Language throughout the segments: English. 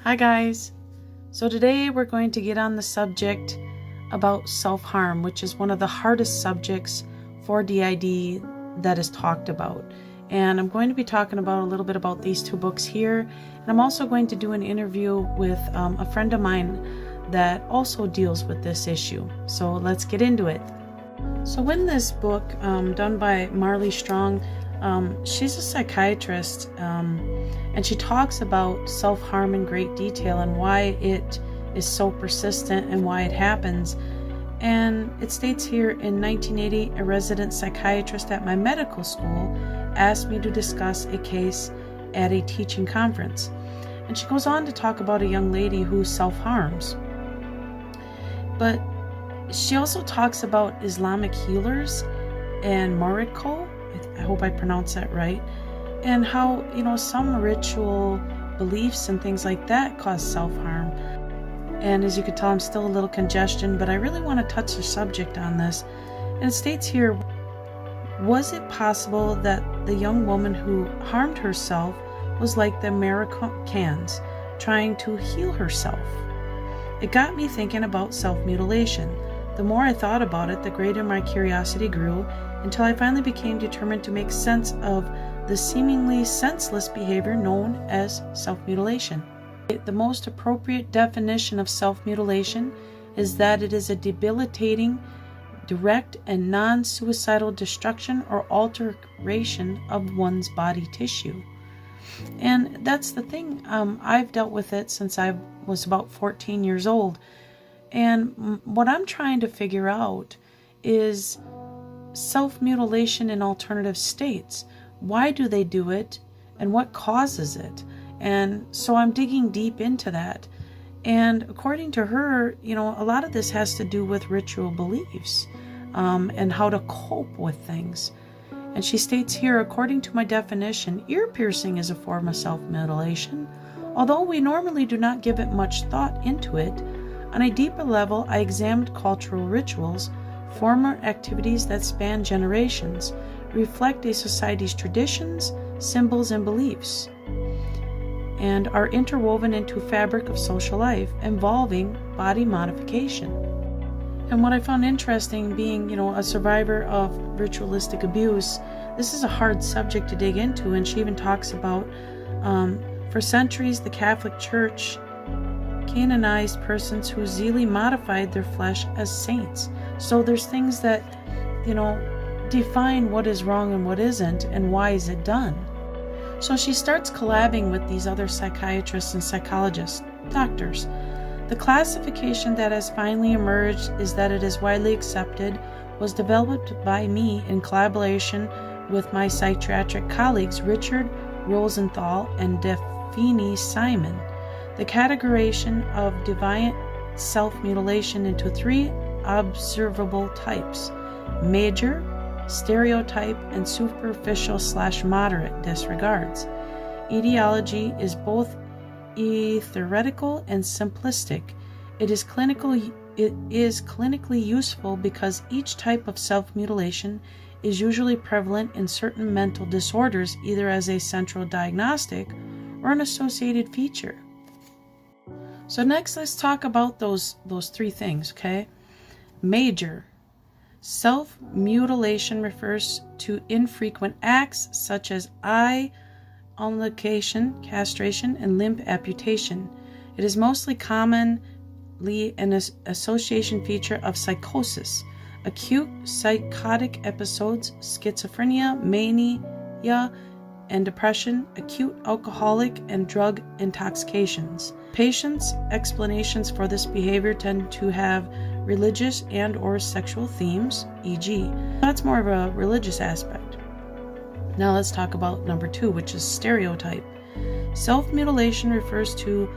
Hi guys. So today we're going to get on the subject about self-harm, which is one of the hardest subjects for DID that is talked about. And I'm going to be talking about a little bit about these two books here. And I'm also going to do an interview with a friend of mine that also deals with this issue. So let's get into it. So in this book, done by Marley Strong, she's a psychiatrist, and she talks about self-harm in great detail and why it is so persistent and why it happens. And it states here, in 1980, a resident psychiatrist at my medical school asked me to discuss a case at a teaching conference. And she goes on to talk about a young lady who self-harms. But she also talks about Islamic healers and Morocco, I hope I pronounced that right, and how, some ritual beliefs and things like that cause self-harm. And as you can tell, I'm still a little congestion, but I really want to touch the subject on this. And it states here, was it possible that the young woman who harmed herself was like the Americans, trying to heal herself? It got me thinking about self-mutilation. The more I thought about it, the greater my curiosity grew, until I finally became determined to make sense of the seemingly senseless behavior known as self-mutilation. The most appropriate definition of self-mutilation is that it is a debilitating, direct, and non-suicidal destruction or alteration of one's body tissue. And that's the thing. I've dealt with it since I was about 14 years old. And what I'm trying to figure out is self-mutilation in alternative states. Why do they do it, and what causes it? And so I'm digging deep into that. And according to her, a lot of this has to do with ritual beliefs and how to cope with things. And she states here, according to my definition, ear piercing is a form of self-mutilation. Although we normally do not give it much thought into it, on a deeper level, I examined cultural rituals, former activities that span generations, reflect a society's traditions, symbols, and beliefs, and are interwoven into fabric of social life, involving body modification. And what I found interesting, being, a survivor of ritualistic abuse, this is a hard subject to dig into, and she even talks about, for centuries, the Catholic Church canonized persons who zeally modified their flesh as saints. So there's things that, define what is wrong and what isn't, and why is it done. So she starts collabing with these other psychiatrists and psychologists, doctors. The classification that has finally emerged is that it is widely accepted, was developed by me in collaboration with my psychiatric colleagues Richard Rosenthal and Daphne Simon. The categorization of deviant self-mutilation into three observable types: major, stereotype, and superficial/moderate disregards. Etiology is both theoretical and simplistic. It is clinically useful because each type of self-mutilation is usually prevalent in certain mental disorders, either as a central diagnostic or an associated feature. So next, let's talk about those three things, okay? Major. Self-mutilation refers to infrequent acts such as eye augmentation, castration, and limb amputation. It is mostly commonly an association feature of psychosis, acute psychotic episodes, schizophrenia, mania, and depression, acute alcoholic and drug intoxications. Patients' explanations for this behavior tend to have religious and or sexual themes, e.g. That's more of a religious aspect. Now let's talk about number 2, which is stereotype. Self-mutilation refers to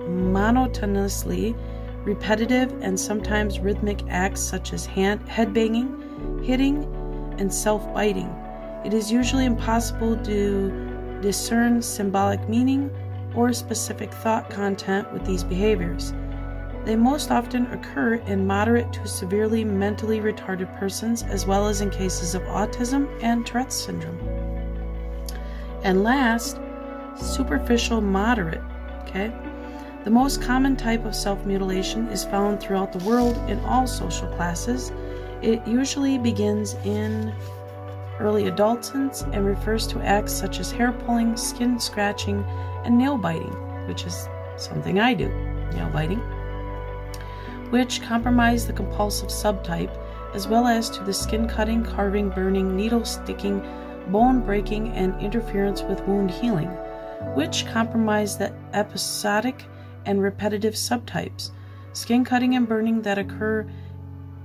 monotonously repetitive and sometimes rhythmic acts such as head-banging, hitting, and self-biting. It is usually impossible to discern symbolic meaning or specific thought content with these behaviors. They most often occur in moderate to severely mentally retarded persons, as well as in cases of autism and Tourette's syndrome. And last, superficial moderate, okay? The most common type of self-mutilation is found throughout the world in all social classes. It usually begins in early adolescence and refers to acts such as hair pulling, skin scratching, and nail biting, which is something I do, nail biting, which compromise the compulsive subtype, as well as to the skin cutting, carving, burning, needle sticking, bone breaking, and interference with wound healing, which compromise the episodic and repetitive subtypes. Skin cutting and burning that occur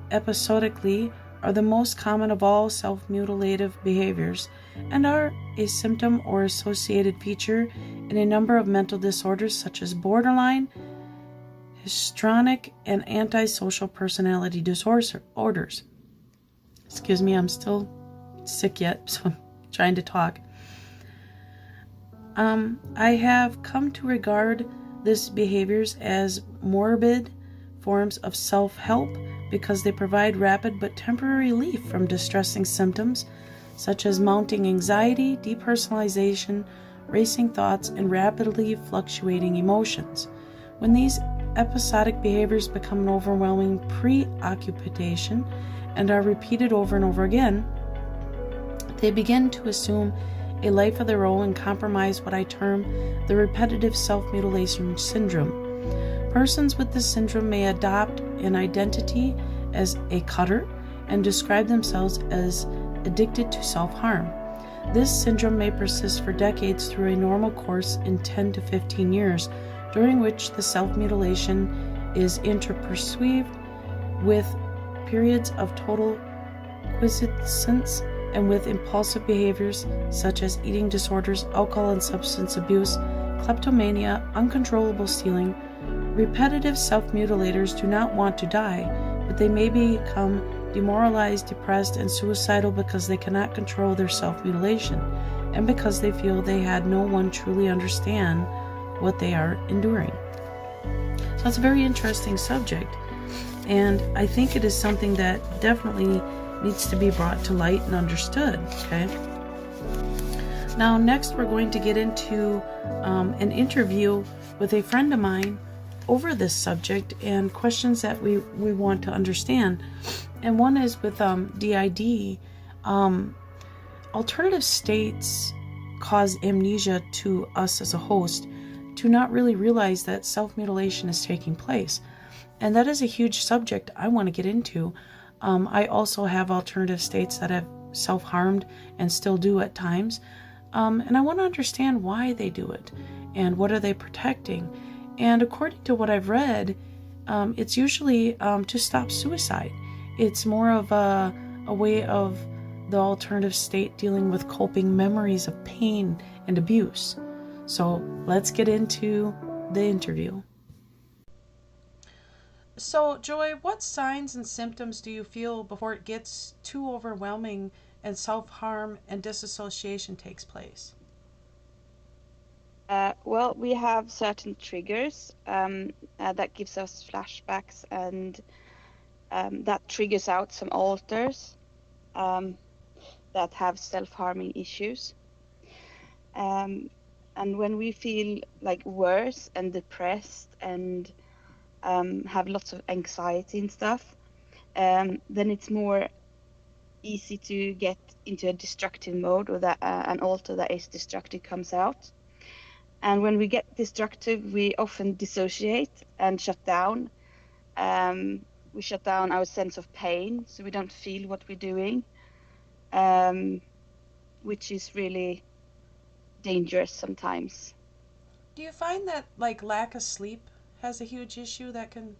episodically are the most common of all self-mutilative behaviors and are a symptom or associated feature in a number of mental disorders such as borderline, histrionic, and antisocial personality disorders. Excuse me, I'm still sick yet, so I'm trying to talk. I have come to regard these behaviors as morbid forms of self-help because they provide rapid but temporary relief from distressing symptoms such as mounting anxiety, depersonalization, racing thoughts, and rapidly fluctuating emotions. When these episodic behaviors become an overwhelming preoccupation and are repeated over and over again, they begin to assume a life of their own and compromise what I term the repetitive self-mutilation syndrome. Persons with this syndrome may adopt an identity as a cutter and describe themselves as addicted to self-harm. This syndrome may persist for decades through a normal course in 10 to 15 years, during which the self-mutilation is interperceived with periods of total quiescence and with impulsive behaviors such as eating disorders, alcohol and substance abuse, kleptomania, uncontrollable stealing. Repetitive self-mutilators do not want to die, but they may become demoralized, depressed, and suicidal because they cannot control their self-mutilation and because they feel they had no one truly understand what they are enduring. So that's a very interesting subject, and I think it is something that definitely needs to be brought to light and understood. Okay. Now, next we're going to get into an interview with a friend of mine over this subject and questions that we want to understand. And one is with DID. Alternative states cause amnesia to us as a host to not really realize that self-mutilation is taking place. And that is a huge subject I want to get into. I also have alternative states that have self-harmed and still do at times. And I want to understand why they do it and what are they protecting. And according to what I've read, it's usually to stop suicide. It's more of a way of the alternative state dealing with coping memories of pain and abuse. So let's get into the interview. So, Joy, what signs and symptoms do you feel before it gets too overwhelming and self-harm and disassociation takes place? Well, we have certain triggers that gives us flashbacks, and that triggers out some alters that have self-harming issues. And when we feel like worse and depressed and have lots of anxiety and stuff, then it's more easy to get into a destructive mode, or that an alter that is destructive comes out. And when we get destructive, we often dissociate and shut down. We shut down our sense of pain, so we don't feel what we're doing, which is really dangerous sometimes. Do you find that like lack of sleep has a huge issue that can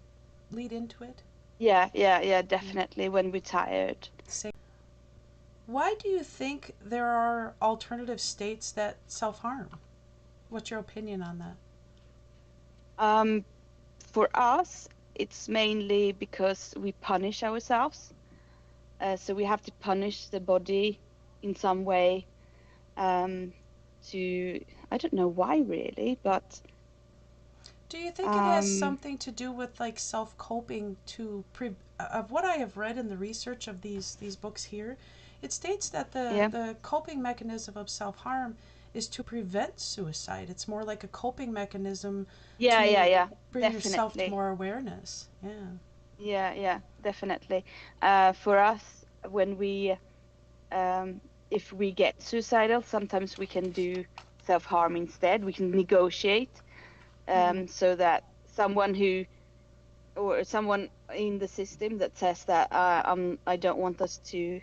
lead into it? Yeah, definitely. When we're tired. Why do you think there are alternative states that self-harm? What's your opinion on that? For us, it's mainly because we punish ourselves. So we have to punish the body in some way to, I don't know why really, but... Do you think it has something to do with like self-coping of what I have read in the research of these books here? It states that the coping mechanism of self-harm is to prevent suicide. It's more like a coping mechanism Yeah, to yeah, yeah. bring yourself to Definitely. more awareness. Yeah. Yeah, yeah, definitely. For us, when we, if we get suicidal, sometimes we can do self-harm instead. We can negotiate, so that someone in the system that says that I don't want us to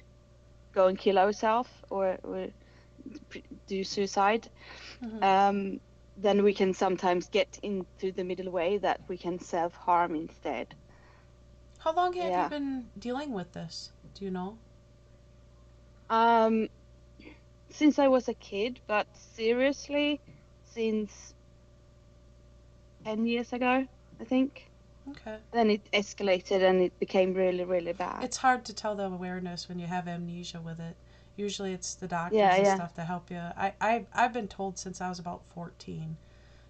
go and kill ourselves or do suicide, Mm-hmm. then we can sometimes get into the middle way that we can self-harm instead. How long have you Yeah. been dealing with this? Do you know? Um, since I was a kid, but seriously, since 10 years ago, I think. Okay. Then it escalated and it became really, really bad. It's hard to tell the awareness when you have amnesia with it. Usually it's the Yeah, doctors and yeah, stuff that help you. I've been told since I was about 14,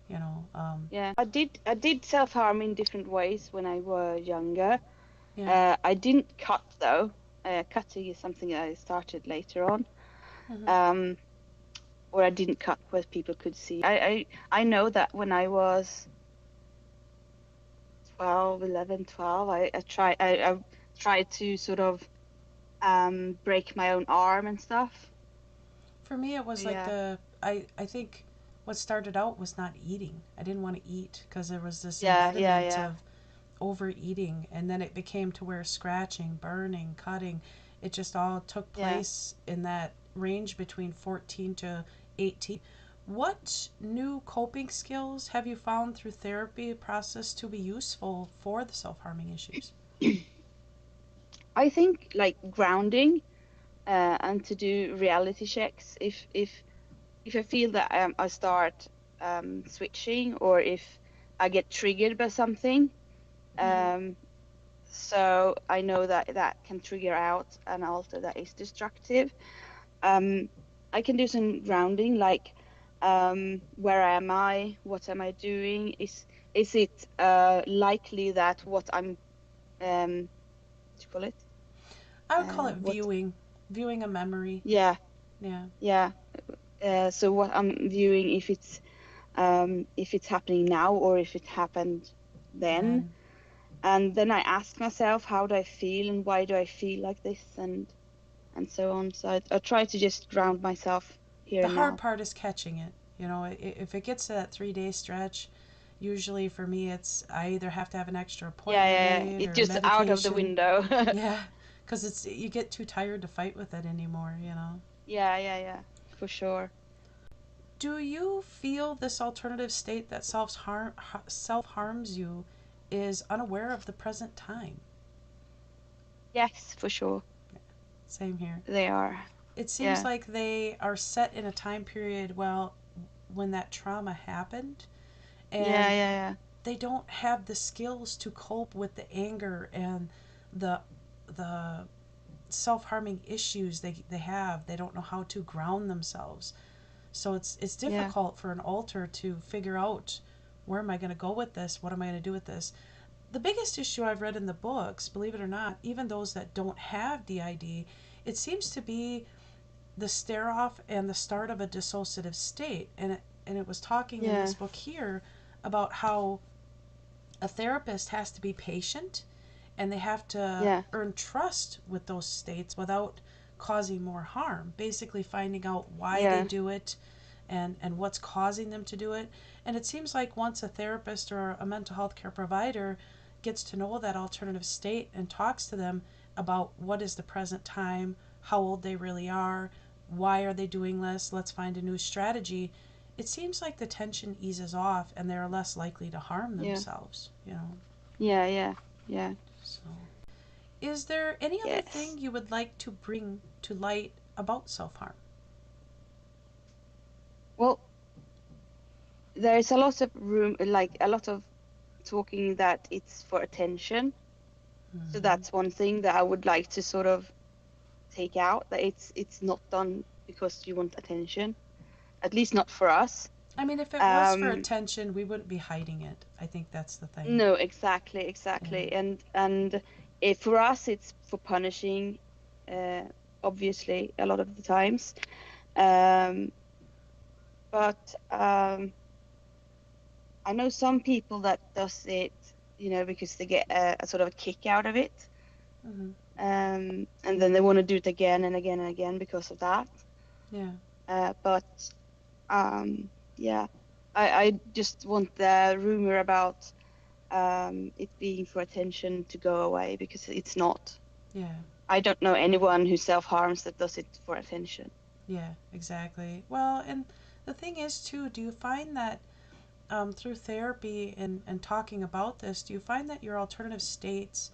you know. yeah. I did self-harm in different ways when I was younger. Yeah. I didn't cut though. Cutting is something I started later on. Mm-hmm. Um, or I didn't cut where people could see. I know that when I was 12, 11, 12, I tried to sort of break my own arm and stuff. For me, it was like Yeah, I think what started out was not eating. I didn't want to eat because there was this yeah, yeah, impediment yeah, of overeating, and then it became to where scratching, burning, cutting, it just all took yeah. place in that range between 14 to 18. What new coping skills have you found through therapy process to be useful for the self-harming issues? I think like grounding, and to do reality checks if I feel that I start switching, or if I get triggered by something. Mm-hmm. Um, so I know that that can trigger out an alter that is destructive. Um, I can do some grounding, like where am I? What am I doing? Is it likely that what I'm what do you call it? I would call it What? viewing a memory. Yeah, Yeah. yeah. So what I'm viewing, if it's happening now or if it happened then, Then and then I ask myself, how do I feel and why do I feel like this, and so on. So I try to just ground myself here the and hard now. part is catching it. You know, if it gets to that 3 day stretch, usually for me, it's I either have to have an extra Yeah, appointment yeah, yeah. made It's or just out of the medication. window. Yeah, because it's you get too tired to fight with it anymore. You know. Yeah, yeah, yeah, for sure. Do you feel this alternative state that self harms you is unaware of the present time? Yes, for sure. Same here. They are. It seems Yeah, like they are set in a time period, well, when that trauma happened, yeah, and yeah, they don't have the skills to cope with the anger and the the self-harming issues they have. They don't know how to ground themselves. So it's yeah, difficult for an alter to figure out, where am I going to go with this? What am I going to do with this? The biggest issue I've read in the books, believe it or not, even those that don't have DID, it seems to be the stare off and the start of a dissociative state. And it was talking in yeah, this book here about how a therapist has to be patient and they have to yeah, earn trust with those states without causing more harm. Basically, finding out why they yeah, do it and what's causing them to do it. And it seems like once a therapist or a mental health care provider gets to know that alternative state and talks to them about what is the present time, how old they really are, why are they doing this, let's find a new strategy, it seems like the tension eases off and they're less likely to harm yeah, themselves, you know. yeah, yeah, yeah. So, is there any other Yes. thing you would like to bring to light about self harm? Well, there's a lot of room, like a lot of talking that it's for attention. So Mm-hmm. that's one thing that I would like to sort of take out, that it's not done because you want attention, at least not for us. I mean, if it was for Um, attention, we wouldn't be hiding it. I think that's the thing. no, exactly, Yeah. exactly. And if for us it's for punishing, uh, obviously a lot of the times. Um, but I know some people that does it, because they get a sort of a kick out of it. Hmm. And then they want to do it again and again and again because of that. Yeah. But yeah, I just want the rumor about it being for attention to go away, because it's not. Yeah. I don't know anyone who self-harms that does it for attention. Yeah. Exactly. Well, and the thing is too, do you find that through therapy and talking about this, do you find that your alternative states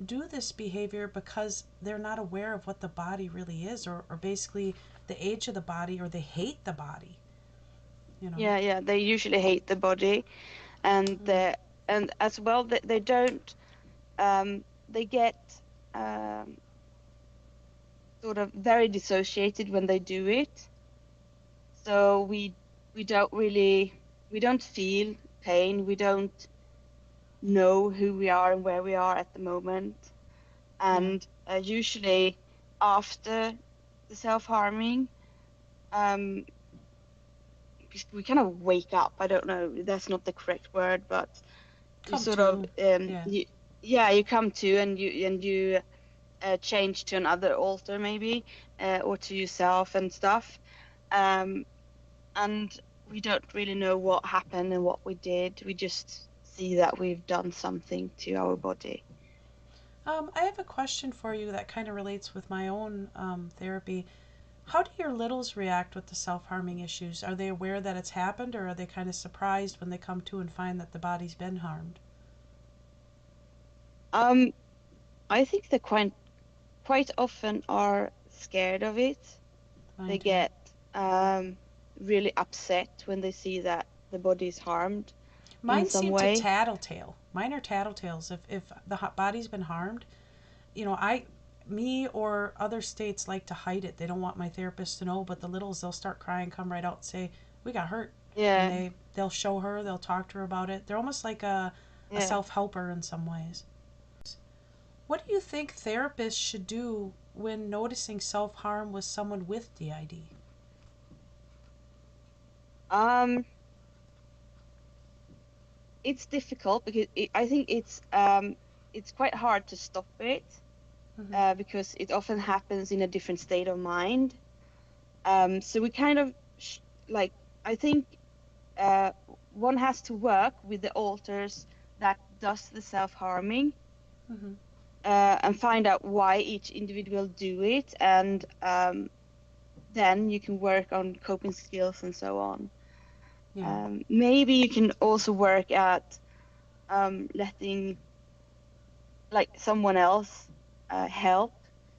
do this behavior because they're not aware of what the body really is, or basically the age of the body, or they hate the body, you know? Yeah, they usually hate the body, and Mm. and as well they don't they get um, sort of very dissociated when they do it. So we don't really we don't feel pain. We don't know who we are and where we are at the moment. Yeah. And usually after the self-harming, um, we kind of wake up. I don't know, that's not the correct word, but you Come sort of to. Yeah. you come to, and you change to another alter maybe, or to yourself and stuff. Um, and we don't really know what happened and what we did. We just see that we've done something to our body. I have a question for you that kind of relates with my own therapy. How do your littles react with the self harming issues? Are they aware that it's happened, or are they kind of surprised when they come to and find that the body's been harmed? Um, I think they quite often are scared of it. Mine They too. get really upset when they see that the body is harmed in Mine some seem to way. tattletale. Mine are tattletales. If the body's been harmed, me or other states like to hide it. They don't want my therapist to know, but the littles, they'll start crying, come right out and say, we got hurt. And Yeah, they'll show her, they'll talk to her about it. They're almost like a yeah. self helper in some ways. What do you think therapists should do when noticing self harm with someone with DID? Um, it's difficult because I think it's quite hard to stop it, Mm-hmm. because it often happens in a different state of mind. So we kind of like, I think uh, one has to work with the alters that does the self-harming, Mm-hmm. and find out why each individual do it, and then you can work on coping skills and so on. Yeah. Maybe you can also work at letting like someone else help,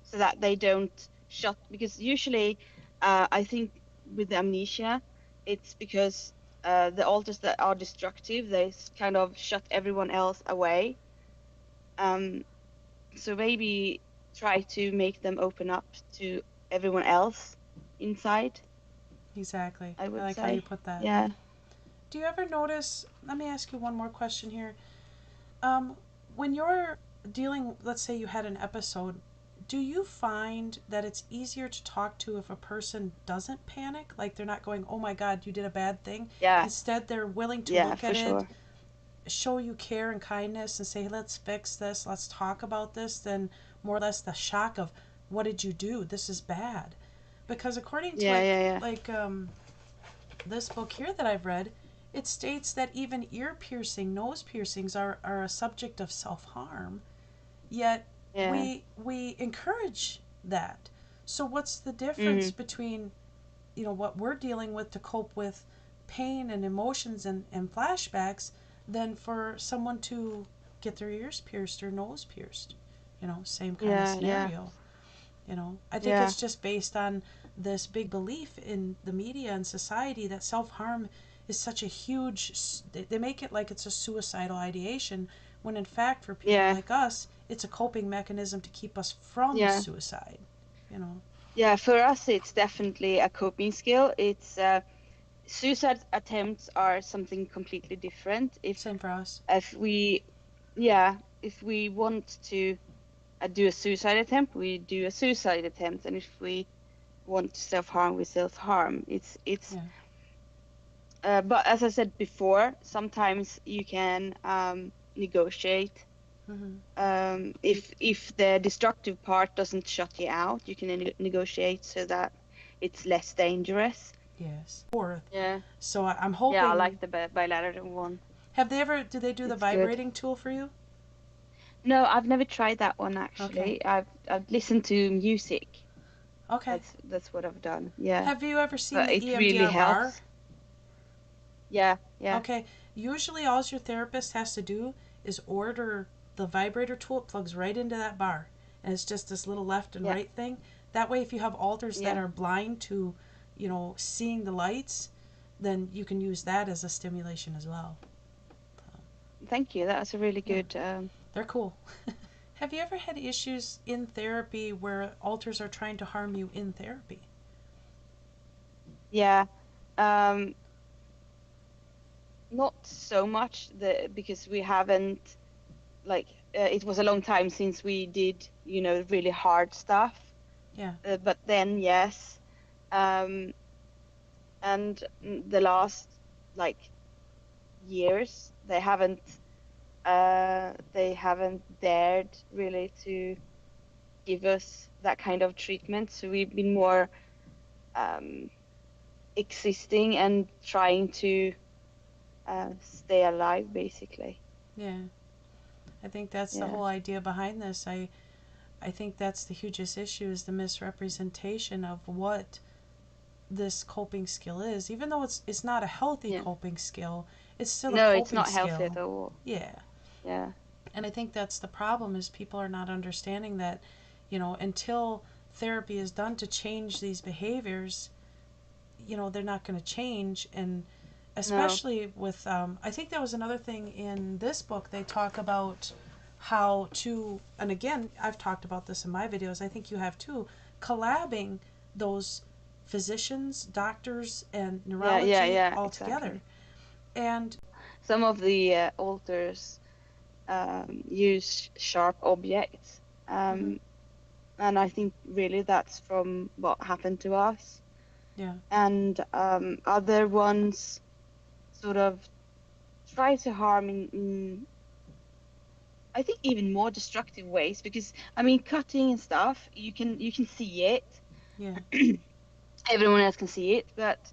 so that they don't shut, because usually I think with the amnesia it's because the alters that are destructive, they kind of shut everyone else away. um so maybe try to make them open up to everyone else inside, Exactly. I I would like how you say. put that. Yeah. Do you ever notice? Let me ask you one more question here. Um, when you're dealing, let's say you had an episode, do you find that it's easier to talk to if a person doesn't panic? Like they're not going, oh my God, you did a bad thing. Yeah, Instead, they're willing to yeah, look for at it, sure. show you care and kindness, and say, let's fix this, let's talk about this, than more or less the shock of, what did you do? This is bad. Because according to Yeah, yeah, this book here that I've read, it states that even ear piercing, nose piercings are a subject of self harm, yet yeah, we encourage that. So what's the yeah. difference between what we're dealing with to cope with pain and emotions and flashbacks than for someone to get their ears pierced or nose pierced? Same kind of Yeah, yeah, scenario. I think yeah, it's just based on this big belief in the media and society that self harm is such a huge. They make it like it's a suicidal ideation, when in fact, for people yeah, like us, it's a coping mechanism to keep us from yeah. suicide. You know, Yeah, for us, it's definitely a coping skill. It's suicide attempts are something completely different. same for us. If we, yeah, if we want to do a suicide attempt, we do a suicide attempt, and if we want to self-harm, we self-harm. It's Yeah, but as I said before, sometimes you can negotiate. If the destructive part doesn't shut you out, you can negotiate so that it's less dangerous. Yes. Fourth. Yeah. So I'm hoping. Yeah, I like the bilateral one. Do they do the It's good. vibrating tool for you? No, I've never tried that one Okay. actually. I've listened to music. Okay. That's what I've done. Yeah. Have you ever seen But the it EMDR really bar? helps. Yeah, yeah. Okay. Usually all your therapist has to do is order the vibrator tool. It plugs right into that bar. And it's just this little left and Yeah. right thing. That way if you have alters that Yeah. are blind to, seeing the lights, then you can use that as a stimulation as well. Thank you. That was a really Yeah. good. They're cool. Have you ever had issues in therapy where alters are trying to harm you in therapy? Yeah. Um, Not so much because we haven't it was a long time since we did, really hard stuff. Yeah. But then yes. Um, and the last like years they haven't dared really to give us that kind of treatment. So we've been more um, existing and trying to stay alive, basically. Yeah. I think that's the Yeah. whole idea behind this. I think that's the hugest issue is the misrepresentation of what this coping skill is. Even though it's not a healthy Yeah. coping skill, it's still a No, it's coping not skill. healthy at all. Yeah. Yeah. And I think that's the problem is people are not understanding that, until therapy is done to change these behaviors, they're not going to change. And No. especially with, I think that was another thing in this book. They talk about how to, and again, I've talked about this in my videos, I think you have too, collabing those physicians, doctors, and neurology Yeah, all exactly. together. And Some of the authors use sharp objects. And I think really that's from what happened to us. yeah, And other ones sort of try to harm in I think even more destructive ways, because I mean cutting and stuff, you can see it. yeah, Everyone else can see it, but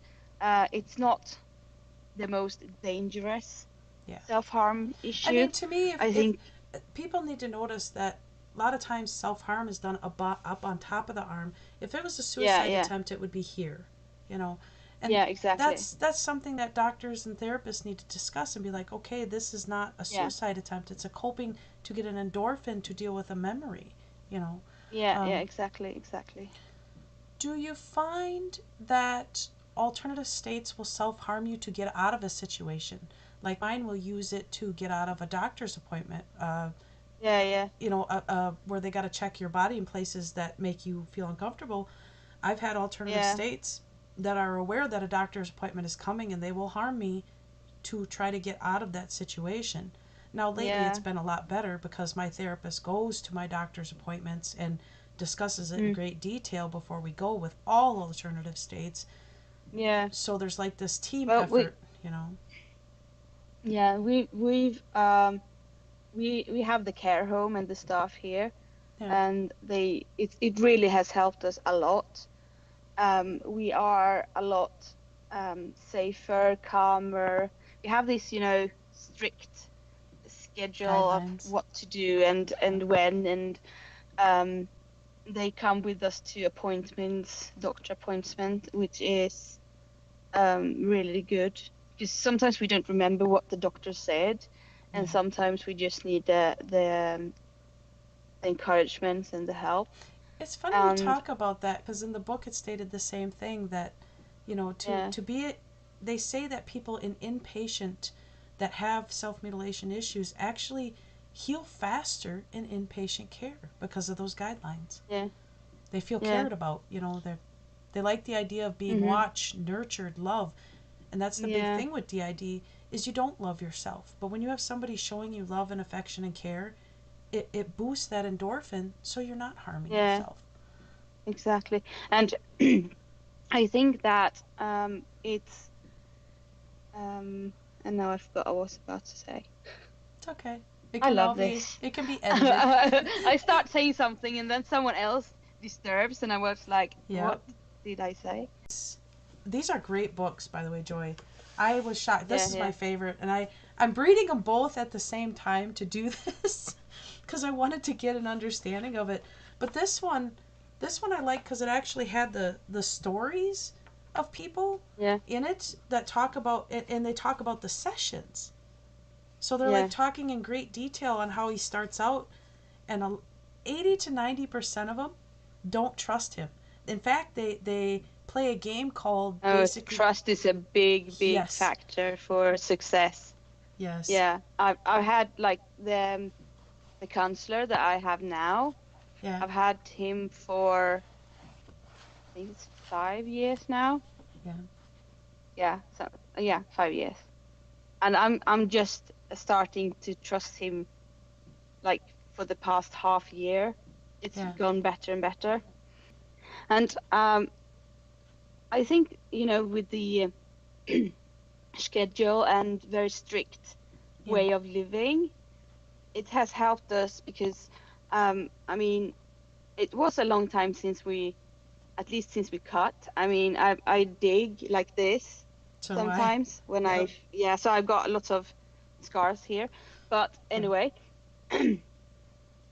it's not the most dangerous yeah. self-harm I issue. mean, to me, I if think. people need to notice that a lot of times self harm is done up on top of the arm. If it was a Yeah, suicide yeah, attempt, it would be here, you know, and yeah, exactly. that's something that doctors and therapists need to discuss and be like, okay, this is not a Yeah, suicide attempt. It's a coping to get an endorphin to deal with a memory, you know. yeah, Um, exactly. do you find that alternative states will self harm you to get out of a situation? Like mine will use it to get out of a doctor's appointment. Yeah, Where they got to check your body in places that make you feel uncomfortable. I've had alternative yeah, states that are aware that a doctor's appointment is coming and they will harm me to try to get out of that situation. Now, lately it's yeah. been a lot better because my therapist goes to my doctor's appointments and discusses it in Mm, great detail before we go with all alternative states. yeah. So there's like this team Well, effort, you know. we have the care home and the staff here, Yeah. and it really has helped us a lot. We are a lot safer, calmer. We have this, strict schedule of Guidelines. what to do and when, and um, they come with us to appointments, doctor appointment, which is really good, because sometimes we don't remember what the doctor said, Yeah. and sometimes we just need the encouragement and the help. It's funny you And talk about that because in the book it stated the same thing that, yeah, to be, they say that people in inpatient that have self mutilation issues actually heal faster in inpatient care because of those guidelines. yeah, They feel yeah, cared about, they like the idea of being mhm, watched, nurtured, loved. And that's the big yeah, thing with DID is you don't love yourself. But when you have somebody showing you love and affection and care, it boosts that endorphin so you're not harming yeah, yourself. exactly. And I think that it's And now I forgot what I was about to say. It's okay. I love this. It can be edited. I start saying something and then someone else disturbs, and I was like, Yep. what did I say? These are great books, by the way, Joy. I was shocked. This is Yeah. my favorite, and I'm reading them both at the same time to do this because I wanted to get an understanding of it. But this one I like because it actually had the stories of people Yeah. in it that talk about it, and they talk about the sessions. So they're Yeah. like talking in great detail on how he starts out, and 80 to 90% of them don't trust him. In fact, they play a game called Oh, basically. trust is a big Yes. factor for success. Yes. Yeah. I've had like the counselor that I have now. Yeah. I've had him for, I think it's 5 years now. Yeah. Yeah. So yeah, 5 years. And I'm just starting to trust him, like for the past half year. It's Yeah. gone better and better. And I think, with the schedule and very strict Yeah. way of living, it has helped us because, I mean, it was a long time since at least since we cut. I mean, I dig like this So do I. sometimes when Yep. so I've got lots of scars here. But anyway,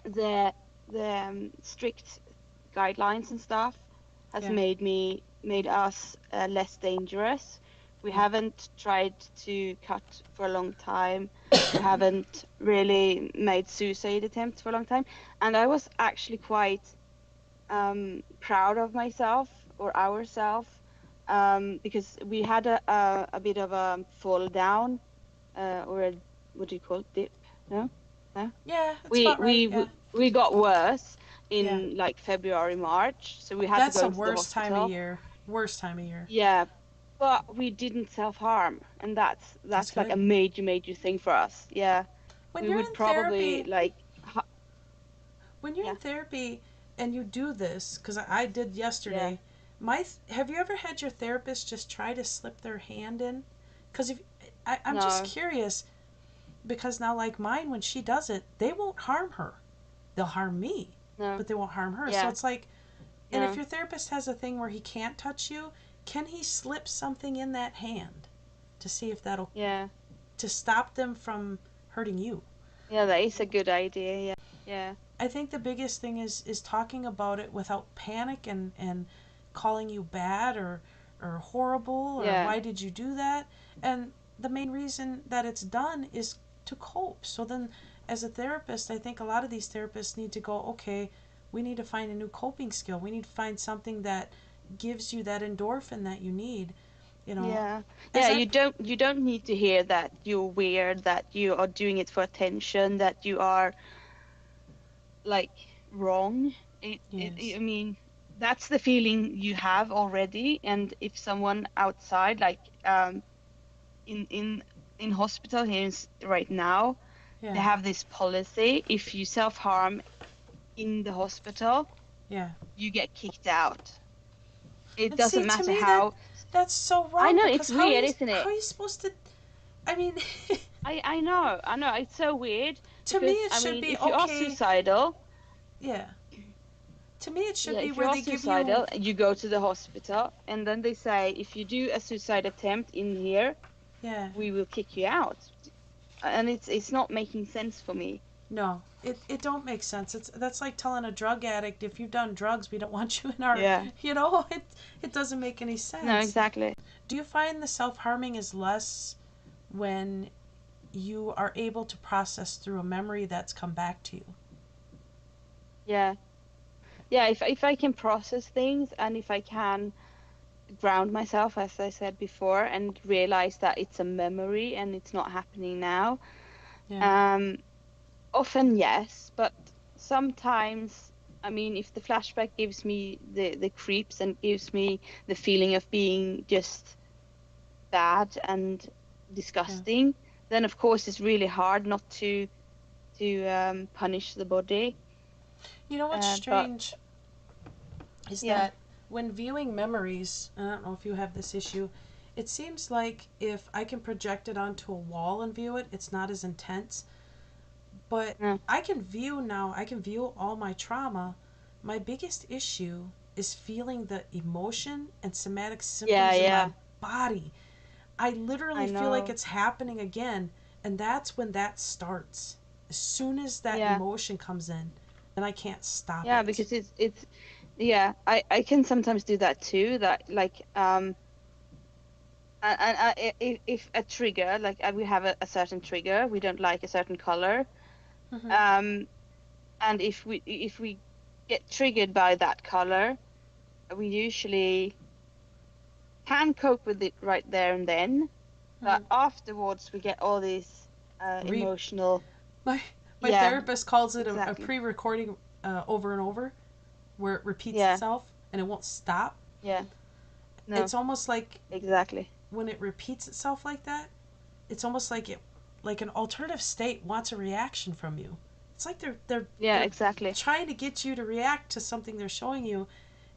the strict guidelines and stuff has Yeah. made us less dangerous. We Yeah. haven't tried to cut for a long time. We haven't really made suicide attempts for a long time. And I was actually quite proud of myself or ourselves, because we had a bit of a fall down, or what do you call it, dip? No? No? Yeah, that's We about right. we Yeah. we we got worse Yeah. in like February, March, so we had to That's go the into the worst time of hospital. year. Worst time of year. Yeah, but we didn't self-harm, and That's that's like a good. major thing for us. Yeah, When we you're would in probably therapy, like, when you're in yeah, therapy and you do this, because I did yeah, yesterday, have you ever had your therapist just try to slip their hand in? Because if I'm just no, curious, because now like mine, when she does it, they won't harm her. They'll harm me, no, but they won't harm her. So yeah, it's like, and if no, your therapist has a thing where he can't touch you, can he slip something in that hand to see if that'll yeah, to stop them from hurting you? yeah, that is a good idea. Yeah, yeah, I think the biggest thing is talking about it without panic and calling you bad or horrible or yeah, why did you do that? And the main reason that it's done is to cope. So then as a therapist, I think a lot of these therapists need to go, okay, we need to find a new coping skill. We need to find something that gives you that endorphin that you need, you know. yeah, As yeah. I You don't need to hear that you're weird, that you are doing it for attention, that you are like wrong. yes. I mean, that's the feeling you have already. And if someone outside, like in hospital here right now, they Yeah. have this policy: if you self-harm in the hospital, Yeah. you get kicked out. It And see, doesn't to matter me that how. that's so I wrong know because it's weird, isn't how it? are you supposed to I mean, I know, it's so weird to me because it I should mean, be if you are okay. suicidal, Yeah. To me it should yeah, be if you where are they give you. suicidal, you go to the hospital, and then they say if you do a suicide attempt in here, Yeah. we will kick you out. And it's not making sense for me. No. It don't make sense. That's like telling a drug addict if you've done drugs we don't want you in our, Yeah. it doesn't make any No, sense. exactly. Do you find the self-harming is less when you are able to process through a memory that's come back to you? Yeah. Yeah, if I can process things, and if I can ground myself, as I said before, and realize that it's a memory and it's not happening now. Yeah. Um, Often yes, but sometimes, I mean, if the flashback gives me the creeps and gives me the feeling of being just bad and Yeah. disgusting, then of course it's really hard not to punish the body. You know what's But strange is yeah, that when viewing memories, and I don't know if you have this issue, It seems like if I can project it onto a wall and view it, it's not as intense. But I can view all my trauma. My biggest issue is feeling the emotion and somatic symptoms in my body. I literally feel like it's happening again, and that's when that starts. As soon as that emotion comes in, then I can't stop it. Yeah, because it's I can sometimes do that too. That like and if a trigger, like we have a certain trigger, we don't like a certain color, and if we get triggered by that color, we usually can cope with it right there and then, but afterwards we get all these emotional. My therapist calls it a pre-recording over and over, where it repeats itself and it won't stop. Yeah. No. It's almost like exactly when it repeats itself like that, it's almost like an alternative state wants a reaction from you. It's like they're exactly trying to get you to react to something they're showing you,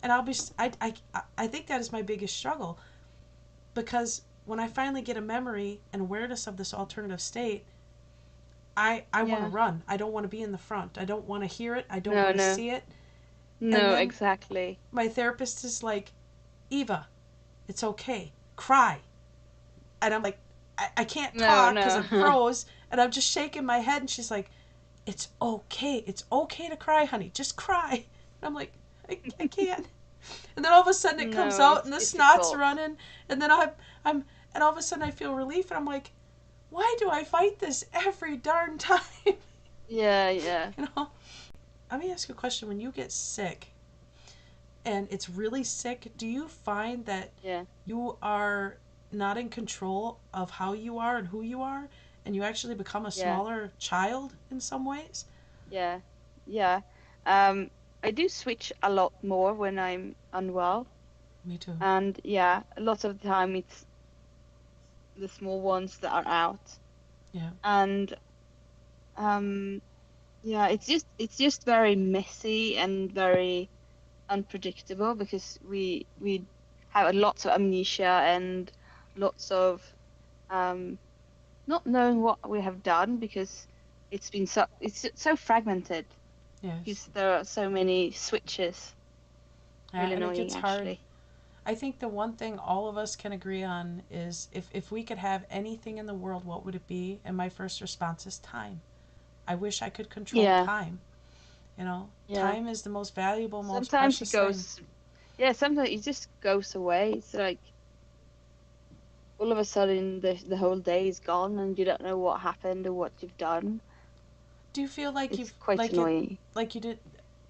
and I think that is my biggest struggle, because when I finally get a memory and awareness of this alternative state, I want to run. I don't want to be in the front. I don't want to hear it. I don't want to see it. No, exactly. My therapist is like, Eva, it's okay. Cry. And I'm like, I can't talk because it froze, and I'm just shaking my head, and she's like, it's okay. It's okay to cry, honey. Just cry. And I'm like, I can't. And then all of a sudden it comes out, and the snot's running, and then and all of a sudden I feel relief, and I'm like, why do I fight this every darn time? Yeah. You know? Let me ask you a question. When you get sick, and it's really sick, do you find that you are not in control of how you are and who you are, and you actually become a smaller child in some ways? Yeah. I do switch a lot more when I'm unwell. Me too. And a lot of the time it's the small ones that are out. Yeah. And it's just very messy and very unpredictable, because we have lots of amnesia and lots of not knowing what we have done, because it's so fragmented. Yes. Because there are so many switches. Really and annoying, it gets hard. actually. I think the one thing all of us can agree on is if we could have anything in the world, what would it be? And my first response is time. I wish I could control time. You know, time is the most valuable, most precious thing. Yeah, sometimes it just goes away. It's like all of a sudden the whole day is gone, and you don't know what happened or what you've done. Do you feel like it's quite annoying? Like you did?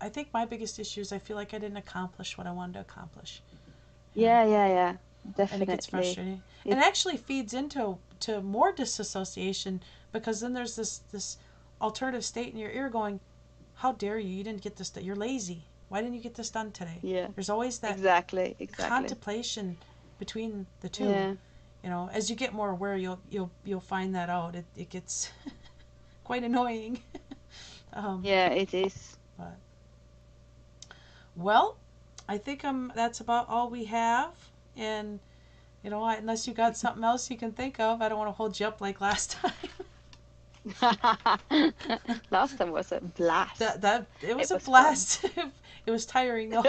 I think my biggest issue is I feel like I didn't accomplish what I wanted to accomplish. Yeah. Definitely. And it gets frustrating. It actually feeds into more disassociation, because then there's this alternative state in your ear going, how dare you? You didn't get this done. You're lazy. Why didn't you get this done today? Yeah. There's always that exactly contemplation between the two. Yeah. You know, as you get more aware, you'll find that out. It gets quite annoying. Yeah, it is. But well, I think that's about all we have. And you know, unless you got something else you can think of, I don't want to hold you up like last time. Last time was a blast. It was a blast. It was tiring though.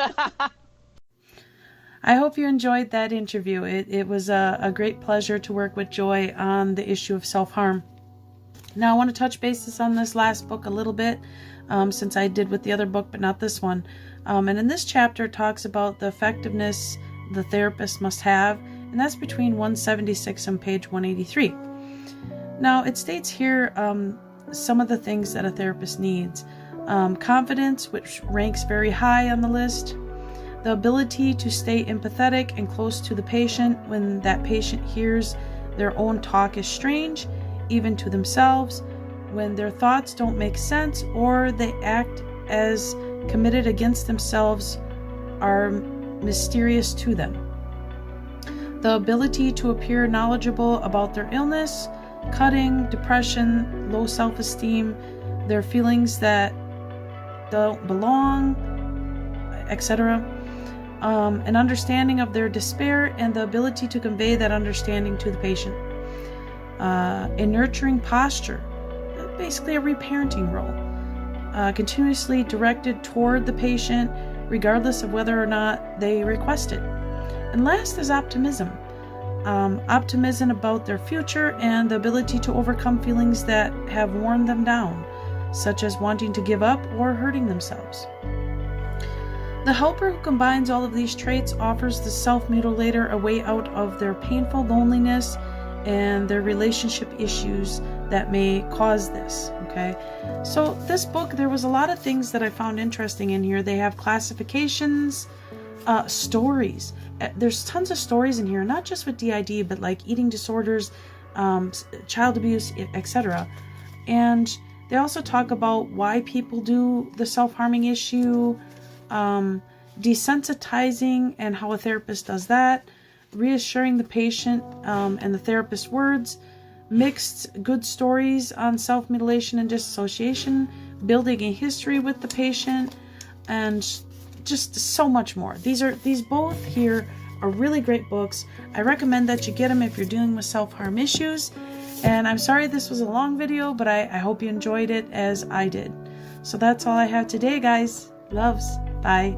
I hope you enjoyed that interview. It was a great pleasure to work with Joy on the issue of self-harm. Now I want to touch bases on this last book a little bit, since I did with the other book, but not this one. And in this chapter it talks about the effectiveness the therapist must have, and that's between 176 and page 183. Now it states here some of the things that a therapist needs. Confidence, which ranks very high on the list. The ability to stay empathetic and close to the patient when that patient hears their own talk is strange, even to themselves, when their thoughts don't make sense or they act as committed against themselves are mysterious to them. The ability to appear knowledgeable about their illness, cutting, depression, low self-esteem, their feelings that don't belong, etc. an understanding of their despair and the ability to convey that understanding to the patient. A nurturing posture, basically a reparenting role, continuously directed toward the patient regardless of whether or not they request it. And last is optimism. Optimism about their future and the ability to overcome feelings that have worn them down, such as wanting to give up or hurting themselves. The helper who combines all of these traits offers the self-mutilator a way out of their painful loneliness and their relationship issues that may cause this. Okay, so this book, there was a lot of things that I found interesting in here. They have classifications, stories. There's tons of stories in here, not just with DID, but like eating disorders, child abuse, etc. And they also talk about why people do the self-harming issue, desensitizing and how a therapist does that, reassuring the patient and the therapist's words, mixed good stories on self-mutilation and dissociation, building a history with the patient, and just so much more. These both here are really great books. I recommend that you get them if you're dealing with self-harm issues. And I'm sorry this was a long video, but I hope you enjoyed it as I did. So that's all I have today, guys. Loves. Bye.